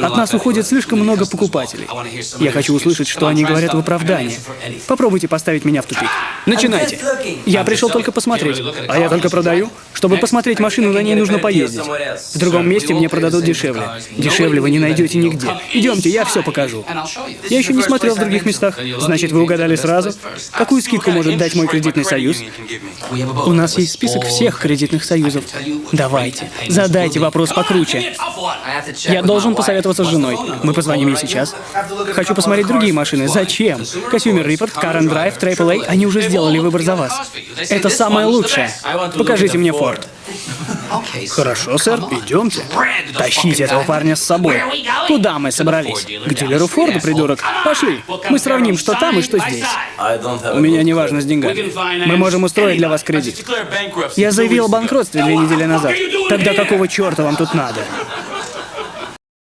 От нас уходит слишком много покупателей. Я хочу услышать, что они говорят в оправдании. Попробуйте поставить меня в тупик. Начинайте. Я пришел только посмотреть. А я только продаю. Чтобы посмотреть машину, на ней нужно поездить. В другом месте мне продадут дешевле. Дешевле вы не найдете нигде. Идемте, я все покажу. Я еще не смотрел в других местах. Значит, вы угадали сразу? Какую скидку может дать мой кредитный союз? У нас есть список всех кредитных союзов. Давайте, задайте вопрос покруче. Я должен посоветоваться с женой. Мы позвоним ей сейчас. Хочу посмотреть другие машины. Зачем? Consumer Report, Car and Drive, AAA, они уже сделали выбор за вас. Это самое лучшее. Покажите мне Ford. Хорошо, сэр, идемте. Тащите этого парня с собой. Куда мы собрались? К дилеру Форда, придурок. Пошли. Мы сравним, что там и что здесь. У меня не важно с деньгами. Мы можем устроить для вас кредит. Я заявил о банкротстве 2 недели назад. Тогда какого черта вам тут надо?